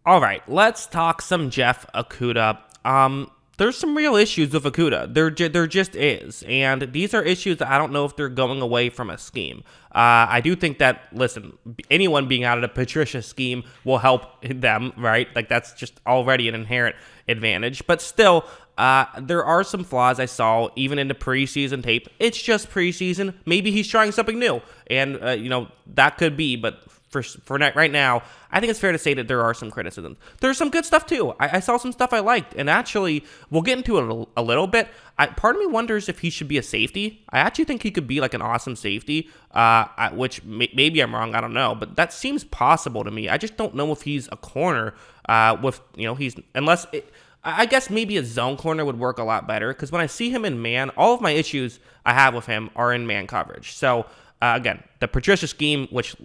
All right, let's talk some Jeff Okudah. There's some real issues with Okudah. There just is, and these are issues that I don't know if they're going away from a scheme. I do think that, listen, anyone being out of the Patricia scheme will help them, right? Like, that's just already an inherent advantage. But still, there are some flaws I saw even in the preseason tape. It's just preseason. Maybe he's trying something new, and that could be. But for right now, I think it's fair to say that there are some criticisms. There's some good stuff too. I saw some stuff I liked, and actually, we'll get into it a little bit. Part of me wonders if he should be a safety. I actually think he could be like an awesome safety, which maybe I'm wrong. I don't know, but that seems possible to me. I just don't know if he's a corner. I guess maybe a zone corner would work a lot better, because when I see him in man, all of my issues I have with him are in man coverage. So, again, the Patricia scheme, which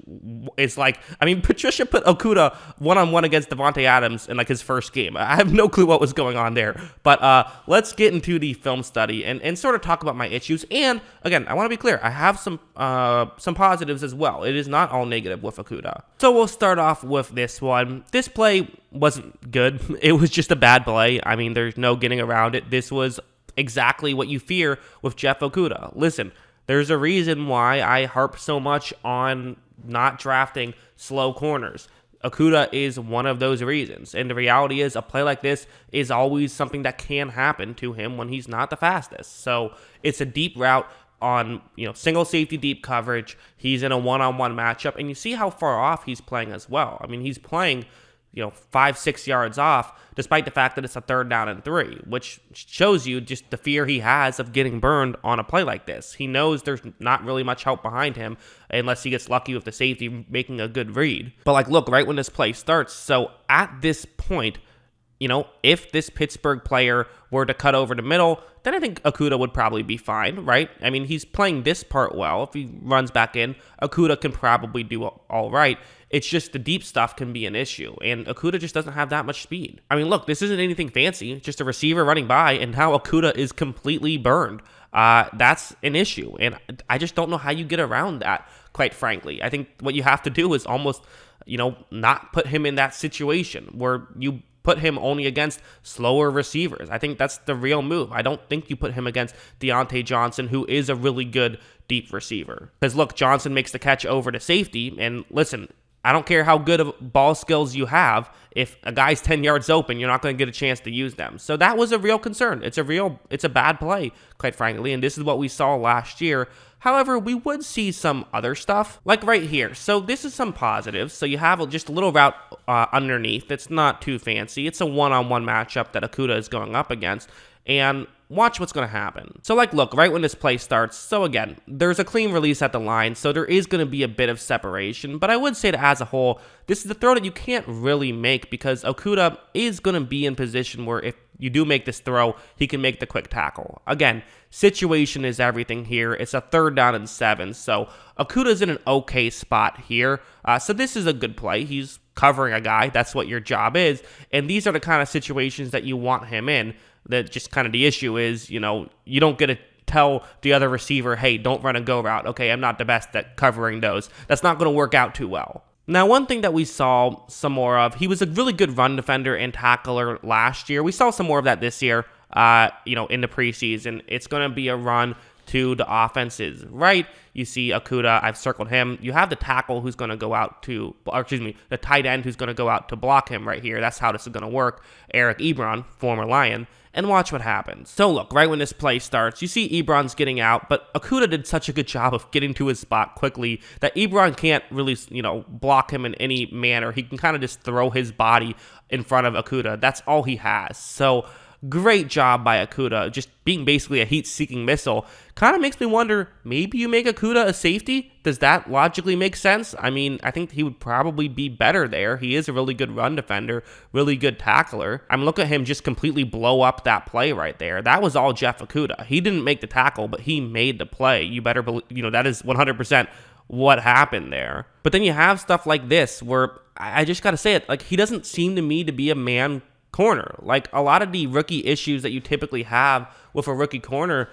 is like, Patricia put Okudah one-on-one against Devontae Adams in like his first game. I have no clue what was going on there. But let's get into the film study and sort of talk about my issues. And again, I want to be clear, I have some positives as well. It is not all negative with Okudah. So we'll start off with this one. This play wasn't good. It was just a bad play. There's no getting around it. This was exactly what you fear with Jeff Okudah. Listen, there's a reason why I harp so much on not drafting slow corners. Okudah is one of those reasons. And the reality is, a play like this is always something that can happen to him when he's not the fastest. So it's a deep route on single safety deep coverage. He's in a one-on-one matchup, and you see how far off he's playing as well. He's playing 5-6 yards off, despite the fact that it's a 3rd down and 3, which shows you just the fear he has of getting burned on a play like this. He knows there's not really much help behind him unless he gets lucky with the safety making a good read. But look, right when this play starts, so at this point, if this Pittsburgh player were to cut over the middle, then I think Okudah would probably be fine, right? He's playing this part well. If he runs back in, Okudah can probably do all right. It's just the deep stuff can be an issue, and Okudah just doesn't have that much speed. Look, this isn't anything fancy. It's just a receiver running by, and now Okudah is completely burned. That's an issue, and I just don't know how you get around that, quite frankly. I think what you have to do is almost, not put him in that situation where you put him only against slower receivers. I think that's the real move. I don't think you put him against Deontay Johnson, who is a really good deep receiver. Because look, Johnson makes the catch over to safety, and listen, I don't care how good of ball skills you have. If a guy's 10 yards open, you're not going to get a chance to use them. So that was a real concern. It's a bad play, quite frankly, and this is what we saw last year. However, we would see some other stuff, like right here. So this is some positives. So you have just a little route underneath. It's not too fancy. It's a one-on-one matchup that Okudah is going up against. And watch what's going to happen. So look, right when this play starts, so again, there's a clean release at the line, so there is going to be a bit of separation, but I would say that as a whole, this is the throw that you can't really make, because Okudah is going to be in position where if you do make this throw, he can make the quick tackle. Again, situation is everything here. It's a 3rd down and 7, so Okudah's in an okay spot here. So this is a good play. He's covering a guy. That's what your job is, and these are the kind of situations that you want him in. That just kind of the issue is, you don't get to tell the other receiver, hey, don't run a go route. Okay, I'm not the best at covering those. That's not going to work out too well. Now, one thing that we saw some more of, he was a really good run defender and tackler last year. We saw some more of that this year, in the preseason. It's going to be a run to the offense's right. You see Okudah, I've circled him. You have the tackle who's going to go out to, the tight end who's going to go out to block him right here. That's how this is going to work. Eric Ebron, former Lion. And watch what happens. So look, right when this play starts, you see Ebron's getting out, but Okudah did such a good job of getting to his spot quickly that Ebron can't really, block him in any manner. He can kind of just throw his body in front of Okudah. That's all he has. So great job by Okudah, just being basically a heat-seeking missile. Kind of makes me wonder, maybe you make Okudah a safety? Does that logically make sense? I think he would probably be better there. He is a really good run defender, really good tackler. Look at him just completely blow up that play right there. That was all Jeff Okudah. He didn't make the tackle, but he made the play. You better believe, that is 100% what happened there. But then you have stuff like this where I just got to say it, he doesn't seem to me to be a man corner. A lot of the rookie issues that you typically have with a rookie corner,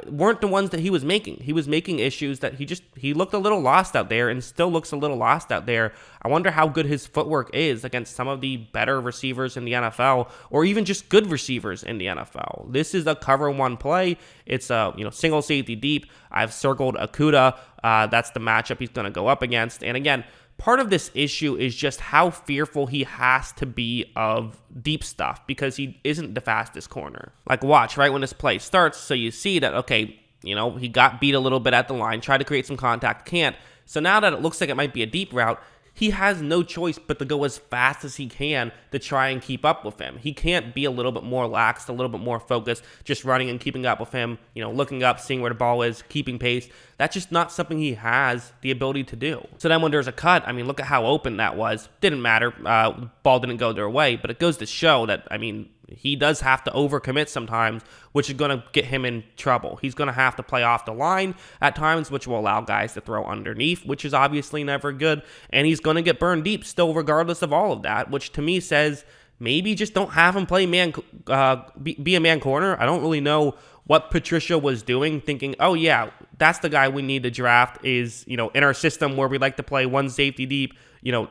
weren't the ones that he was making. He was making issues that he looked a little lost out there and still looks a little lost out there. I wonder how good his footwork is against some of the better receivers in the NFL, or even just good receivers in the NFL. This is a cover one play. It's a single safety deep. I've circled Okudah. That's the matchup he's going to go up against. And again, part of this issue is just how fearful he has to be of deep stuff because he isn't the fastest corner. Like, watch, right when this play starts, so you see that, okay, he got beat a little bit at the line, tried to create some contact, can't. So now that it looks like it might be a deep route, he has no choice but to go as fast as he can to try and keep up with him. He can't be a little bit more lax, a little bit more focused, just running and keeping up with him, looking up, seeing where the ball is, keeping pace. That's just not something he has the ability to do. So then when there's a cut, look at how open that was. Didn't matter. The ball didn't go their way, but it goes to show that, he does have to overcommit sometimes, which is going to get him in trouble. He's going to have to play off the line at times, which will allow guys to throw underneath, which is obviously never good. And he's going to get burned deep still, regardless of all of that, which to me says maybe just don't have him play be a man corner. I don't really know what Patricia was doing, thinking, oh yeah, that's the guy we need to draft is, in our system where we like to play one safety deep,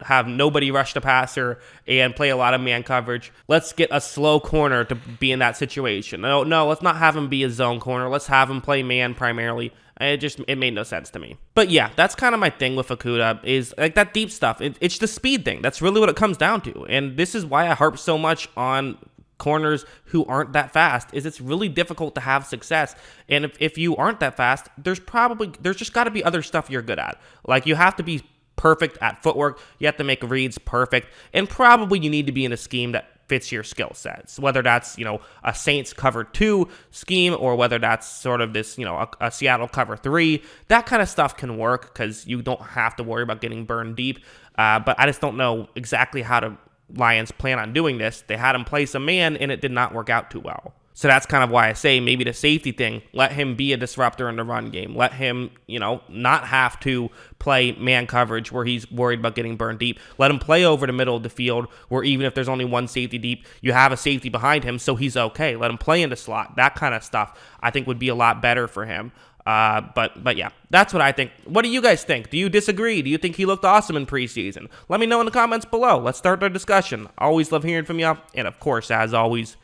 have nobody rush the passer and play a lot of man coverage. Let's get a slow corner to be in that situation. No, let's not have him be a zone corner. Let's have him play man primarily. It made no sense to me. But yeah, that's kind of my thing with Okudah is like that deep stuff. It's the speed thing. That's really what it comes down to. And this is why I harp so much on corners who aren't that fast, is it's really difficult to have success. And if you aren't that fast, there's just got to be other stuff you're good at. Like, you have to be perfect at footwork. You have to make reads perfect. And probably you need to be in a scheme that fits your skill sets, whether that's, a Saints cover 2 scheme, or whether that's sort of this, a Seattle cover 3. That kind of stuff can work because you don't have to worry about getting burned deep. But I just don't know exactly how the Lions plan on doing this. They had him play some man, and it did not work out too well. So that's kind of why I say maybe the safety thing, let him be a disruptor in the run game. Let him, not have to play man coverage where he's worried about getting burned deep. Let him play over the middle of the field where even if there's only one safety deep, you have a safety behind him, so he's okay. Let him play in the slot. That kind of stuff I think would be a lot better for him. But yeah, that's what I think. What do you guys think? Do you disagree? Do you think he looked awesome in preseason? Let me know in the comments below. Let's start the discussion. Always love hearing from you. And of course, as always,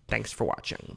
thanks for watching.